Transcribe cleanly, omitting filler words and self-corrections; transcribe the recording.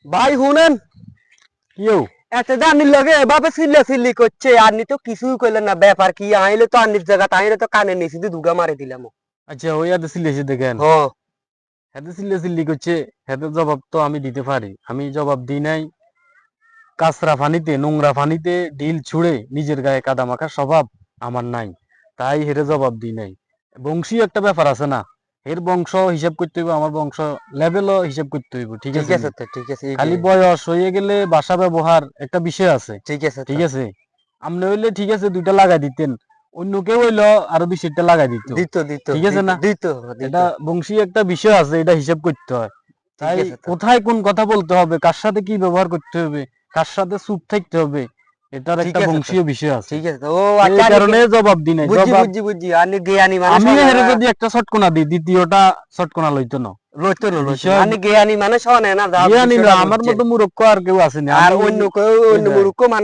ভাই শুনেন কিও এত জানির লগে এভাবে চিল্লি করছে আপনি তো কিছুই কইলেন না ব্যাপার কি আইলে তো আন্নির জায়গা আইলে তো কানে নিছি দিয়ে দুগা মারি দিলাম আচ্ছা ওই আদে সিলেছে দেখেন হ হেতে চিল্লি করছে হেতে জবাব তো আমি দিতে পারি আমি জবাব দিই নাই কাঁচরা পানিতে নোংরা পানিতে ঢিল ছুঁড়ে নিজের গায়ে কাদা মাখার স্বভাব আমার নাই তাই হেরে জবাব দিই নাই বংশী একটা ব্যাপার আছে না এর বংশ হিসাব করতে হইব আমার বংশ লেভেলও হিসাব করতে হইব ঠিক ঠিক আছে নি? আছে তো ঠিক আছে এই যে খালি বয়স হয়ে গেলে ভাষা ব্যবহার একটা বিষয় আছে ঠিক আছে তো ঠিক আছে আপনি হইলে ঠিক আছে দুইটা লাগাই দিতেন অন্য কেউ হইলো আরো 2-টা লাগাই দিত দিত দিত ঠিক আছে না দিত দিত এটা বংশী একটা বিষয় আছে এটা হিসাব করতে হয় ঠিক তাই আছে তো কোথায় কোন কথা বলতে হবে কার সাথে কি ব্যবহার করতে হবে কার সাথে চুপ থাকতে হবে এটার ঠিক একটা আছে তো বংশীয় বিষয় আছে ঠিক আছে তো ও এই আচ্ছা কারণে জবাব দি নাই বুঝছি জবাব বুঝছি বুঝছি আপনি জ্ঞানী মানুষ আমি হন হেরে না যদি একটা শটকোনা দিই দ্বিতীয়টা শটকোনা লইতো না লইতো বিষয় আপনি জ্ঞানী মানুষ হন না যা জ্ঞানী না বিষয়টা আমার বুঝছেন মতো মূর্খ আর কেউ আসেনি আর আমি অন্য কেউ অন্য এটাই মূর্খ মানুষ